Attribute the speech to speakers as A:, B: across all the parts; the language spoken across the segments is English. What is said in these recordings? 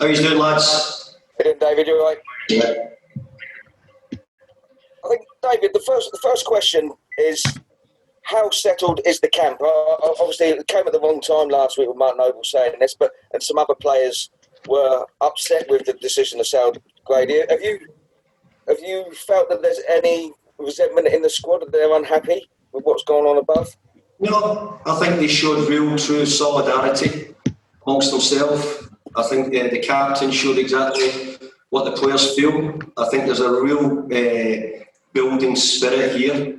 A: How you doing, lads?
B: Brilliant, David, you all right?
A: Yeah.
B: I think, David, the first question is, how settled is the camp? Obviously, it came at the wrong time last week with Mark Noble saying this, and some other players were upset with the decision to sell Grady. Have you felt that there's any resentment in the squad, that they're unhappy with what's going on above?
A: No, I think they showed real, true solidarity amongst themselves. I think the captain showed exactly what the players feel. I think there's a real building spirit here.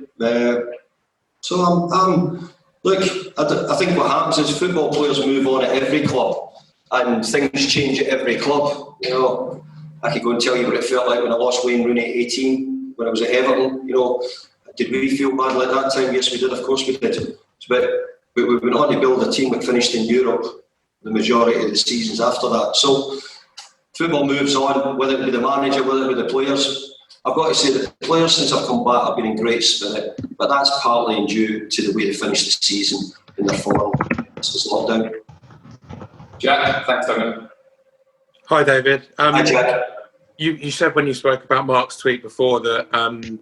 A: So I think what happens is football players move on at every club, and things change at every club. You know, I could go and tell you what it felt like when I lost Wayne Rooney at 18, when I was at Everton. You know, did we feel badly at that time? Yes, we did. Of course, we did. But we went on to build a team that finished in Europe the majority of the seasons after that. So football moves on, whether it be the manager, whether it be the players. I've got to say that the players, since I've come back, have been in great spirit, but that's partly due to the way they finished the season in their form since lockdown.
C: Jack, thanks, Duncan.
D: Hi, David.
A: Hi, Jack.
D: You said when you spoke about Mark's tweet before that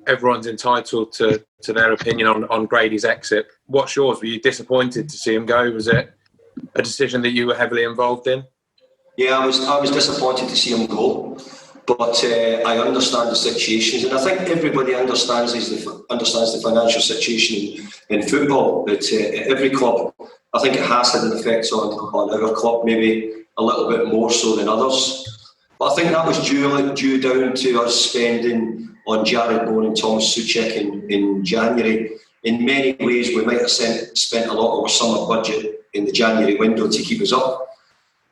D: everyone's entitled to their opinion on Grady's exit. What's yours? Were you disappointed to see him go? Was it a decision that you were heavily involved in?
A: Yeah, I was disappointed to see him go, but I understand the situations, and I think everybody understands the financial situation in football. But at every club, I think it has had an effect on our club, maybe a little bit more so than others. But I think that was due down to us spending on Jared Bowen and Thomas Souček in January. In many ways, we might have spent a lot of our summer budget in the January window to keep us up.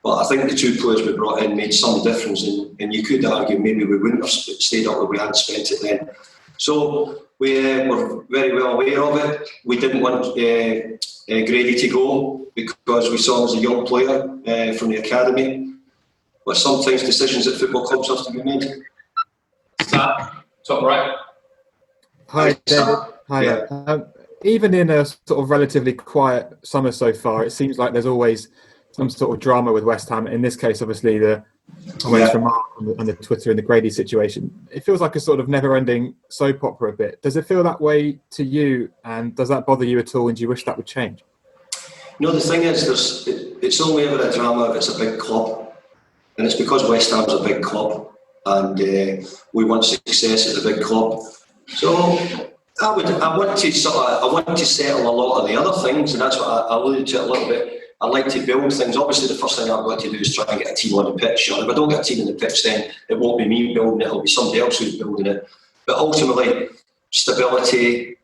A: But I think the two players we brought in made some difference, and you could argue maybe we wouldn't have stayed up if we hadn't spent it then. So we were very well aware of it. We didn't want Grady to go because we saw him as a young player from the academy. But sometimes decisions at football clubs have to be made.
C: Sam, top right.
E: Hi, David. Hi.
A: Yeah.
E: Even in a sort of relatively quiet summer so far, it seems like there's always some sort of drama with West Ham. In this case, obviously, the comments from Mark on the Twitter and the Grady situation. It feels like a sort of never-ending soap opera a bit. Does it feel that way to you? And does that bother you at all? And do you wish that would change?
A: No, the thing is, it's only ever a drama if it's a big club. And it's because West Ham's a big club, and we want success at the big club. So I want to settle a lot of the other things, and that's what I alluded to a little bit. I like to build things. Obviously, the first thing I've got to do is try and get a team on the pitch. If I don't get a team on the pitch, then it won't be me building it; it'll be somebody else who's building it. But ultimately, stability,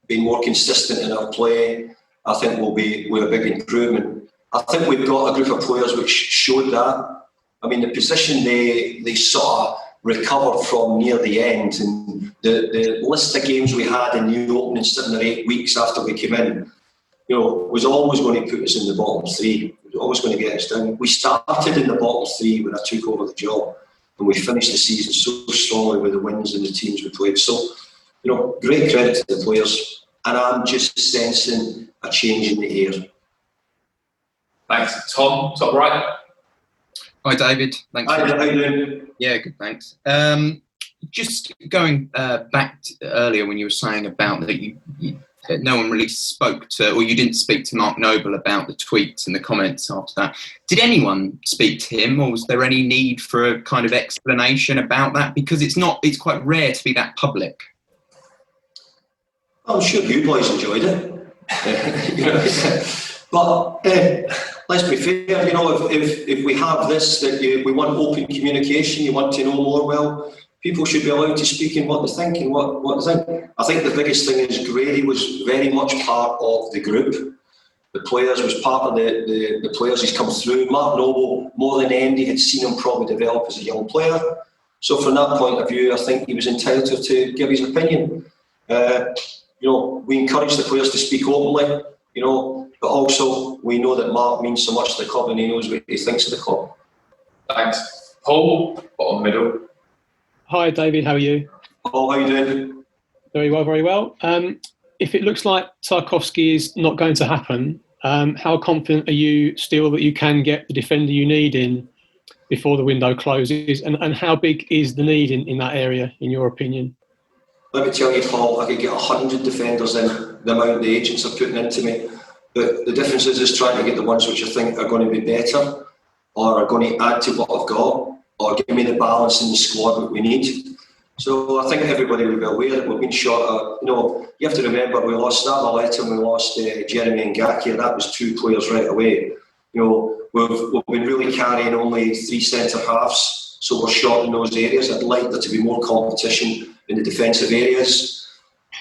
A: being more consistent in our play, I think will be a big improvement. I think we've got a group of players which showed that. I mean, the position they sort of recovered from near the end, and the list of games we had in the opening 7 or 8 weeks after we came in, you know, was always going to put us in the bottom three. It was always going to get us down. We started in the bottom three when I took over the job, and we finished the season so strongly with the wins and the teams we played. So, you know, great credit to the players, and I'm just sensing a change in the air.
C: Thanks. Tom, top right.
F: Hi, David. Thanks.
A: How you doing?
F: Yeah, good, thanks. Just going back to earlier when you were saying about that no one really spoke to, or you didn't speak to Mark Noble about the tweets and the comments after that. Did anyone speak to him, or was there any need for a kind of explanation about that? Because it's quite rare to be that public.
A: I'm sure you boys enjoyed it. You know, but let's be fair, you know, if we have this, that we want open communication, you want to know more, well, people should be allowed to speak in what they think and what they think. I think the biggest thing is Grady was very much part of the group. The players was part of the players he's come through. Mark Noble, more than Andy, had seen him probably develop as a young player. So from that point of view, I think he was entitled to give his opinion. You know, we encourage the players to speak openly, you know, but also we know that Mark means so much to the club and he knows what he thinks of the club.
C: Thanks. Paul, bottom middle.
G: Hi, David. How are you?
A: Paul, how are you doing?
G: Very well, very well. If it looks like Tarkowski is not going to happen, how confident are you still that you can get the defender you need in before the window closes? And how big is the need in that area, in your opinion?
A: Let me tell you, Paul, I could get 100 defenders in, the amount the agents are putting into me. But the difference is trying to get the ones which I think are going to be better, or are going to add to what I've got, or give me the balance in the squad that we need. So I think everybody will be aware that we've been short of, you have to remember we lost Zabaleta and we lost Jeremy Ngakia. That was 2 players right away. We've been really carrying only 3 centre-halves, so we're short in those areas. I'd like there to be more competition in the defensive areas.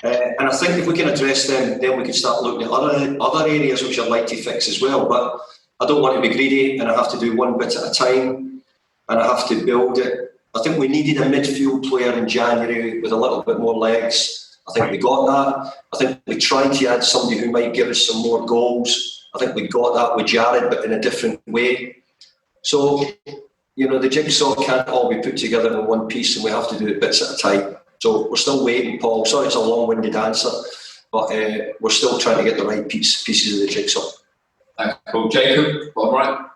A: And I think if we can address them, then we can start looking at other areas which I'd like to fix as well. But I don't want to be greedy, and I have to do one bit at a time, and I have to build it. I think we needed a midfield player in January with a little bit more legs. I think we got that. I think we tried to add somebody who might give us some more goals. I think we got that with Jared, but in a different way. So, the jigsaw can't all be put together in one piece, and we have to do it bits at a time. So we're still waiting, Paul. Sorry it's a long-winded answer, but we're still trying to get the right pieces of the jigsaw.
C: Thanks, Paul. Jacob, bottom right.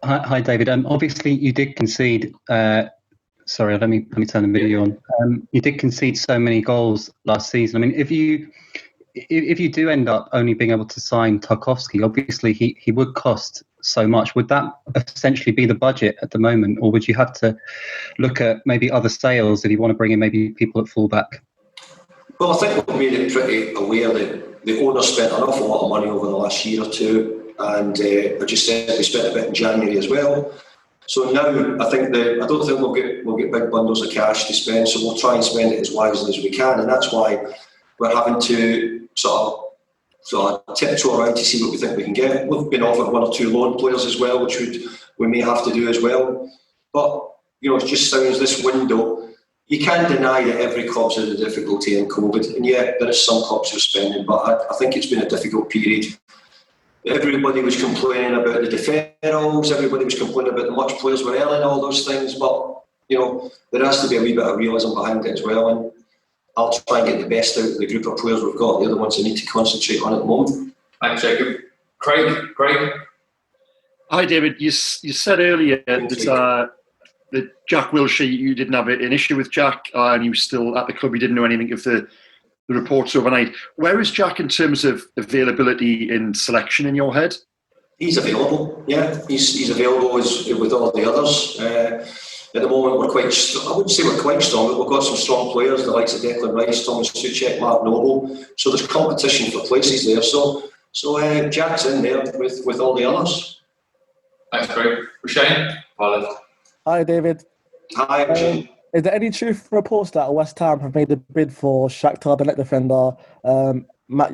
H: Hi, David. Obviously, you did concede. Sorry, let me turn the video on. You did concede so many goals last season. I mean, if you do end up only being able to sign Tarkowski, obviously he would cost so much. Would that essentially be the budget at the moment, or would you have to look at maybe other sales if you want to bring in maybe people at fullback?
A: Well, I think we've made it pretty aware that the owner spent an awful lot of money over the last year or two, and I just said we spent a bit in January as well. So now I don't think we'll get big bundles of cash to spend, so we'll try and spend it as wisely as we can, and that's why we're having to sort of tiptoe around to see what we think we can get. We've been offered 1 or 2 loan players as well, which we may have to do as well. But it just sounds this window. You can't deny that every club's had a difficulty in COVID, and yet there is some clubs who are spending. But I think it's been a difficult period. Everybody was complaining about the deferrals. Everybody was complaining about the much players were earning, all those things. But there has to be a wee bit of realism behind it as well. And I'll try and get the best out of the group of players we've got. They're the ones I need to concentrate on at the moment.
C: Thanks, Jacob. Craig?
I: Hi, David. You said earlier that Jack Wilshere, you didn't have an issue with Jack, and he was still at the club. You didn't know anything of the reports overnight. Where is Jack in terms of availability in selection in your head?
A: He's available, yeah. He's available with all the others. At the moment, I wouldn't say we're quite strong, but we've got some strong players, the likes of Declan Rice, Thomas Souček, Mark Noble. So there's competition for places there. So Jack's in there with all the others.
C: Thanks, Craig. Shane?
J: Hi, David.
A: Hi, Shane.
J: Is there any truth reports that West Ham have made a bid for Shakhtar Donetsk defender I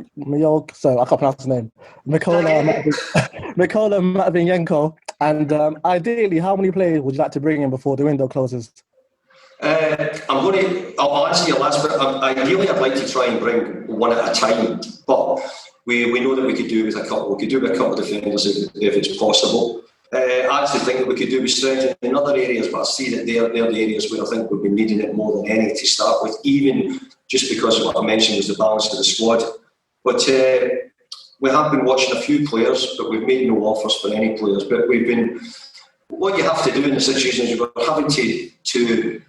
J: can't pronounce his name. Mikola Matvinenko. And ideally, how many players would you like to bring in before the window closes?
A: I'll answer your last bit. Ideally, I'd like to try and bring one at a time, but we know that we could do with a couple. We could do with a couple of defenders if it's possible. I actually think that we could do with strength in other areas, but I see that they're the areas where I think we've been needing it more than any to start with, even just because of what I mentioned was the balance of the squad. But we have been watching a few players, but we've made no offers for any players. But what you have to do in the situation is you're having to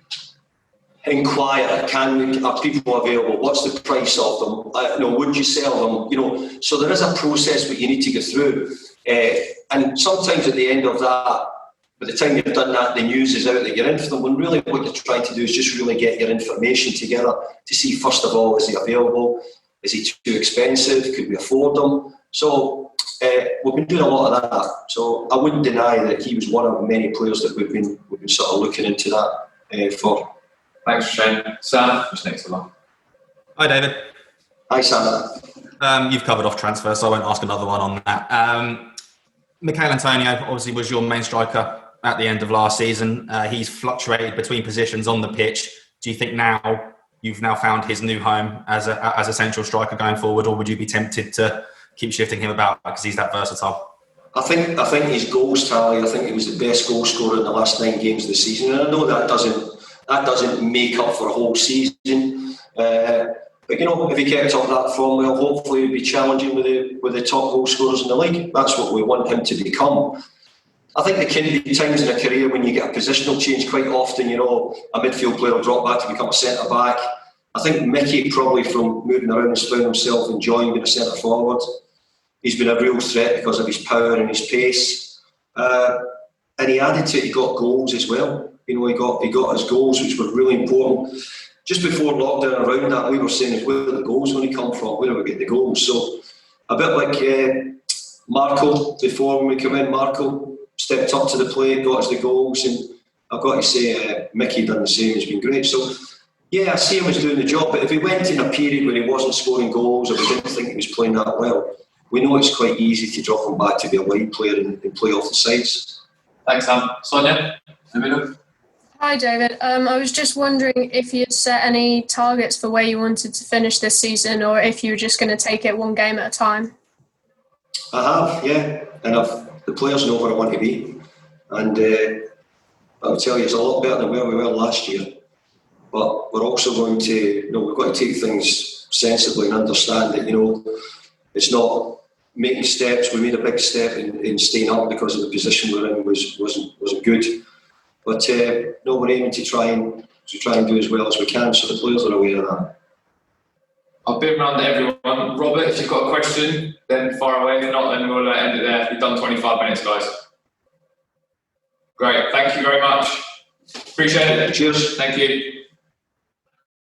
A: inquire, are people available? What's the price of them? Would you sell them? So there is a process that you need to go through. And sometimes at the end of that, by the time you've done that, the news is out that you're in for them, when really what you're trying to do is just really get your information together to see, first of all, is he available? Is he too expensive? Could we afford them? So we've been doing a lot of that. So I wouldn't deny that he was one of many players that we've been sort of looking into that for.
C: Thanks, Shane. Sam, just next to that.
K: Hi, David.
A: Hi, Sam.
K: You've covered off transfer, so I won't ask another one on that. Michail Antonio obviously was your main striker at the end of last season. He's fluctuated between positions on the pitch. Do you think now you've found his new home as a central striker going forward, or would you be tempted to keep shifting him about because he's that versatile?
A: I think his goals tally, I think he was the best goal scorer in the last 9 games of the season. And I know that doesn't make up for a whole season. But if he kept up that form, well, hopefully he'll be challenging with the top goal scorers in the league. That's what we want him to become. I think there can be times in a career when you get a positional change quite often. You know, a midfield player will drop back to become a centre back. I think Mickey probably from moving around has found himself enjoying being a centre forward. He's been a real threat because of his power and his pace. And he added to it, he got goals as well. You know, he got his goals, which were really important. Just before lockdown, around that, we were saying, where are the goals going to come from? Where do we get the goals? So a bit like Marco before when we come in, Marco stepped up to the plate, got us the goals, and I've got to say Mickey done the same. He's been great. So yeah, I see him as doing the job, but if he went in a period where he wasn't scoring goals or we didn't think he was playing that well, we know it's quite easy to drop him back to be a wide player and play off the sides.
C: Thanks, Sam. Sonia, in the middle.
L: Hi, David. I was just wondering if you'd set any targets for where you wanted to finish this season, or if you were just going to take it one game at a time.
A: I have, yeah, and the players know where I want to be, and I'll tell you, it's a lot better than where we were last year. But we're also going to, we've got to take things sensibly and understand that, it's not making steps. We made a big step in staying up because of the position we're in wasn't good. But we're aiming to try and do as well as we can, so the players are aware of that.
C: I've been around to everyone. Robert, if you've got a question, then far away. If not, then we'll end it there. We've done 25 minutes, guys. Great. Thank you very much. Appreciate it.
A: Cheers.
C: Thank you.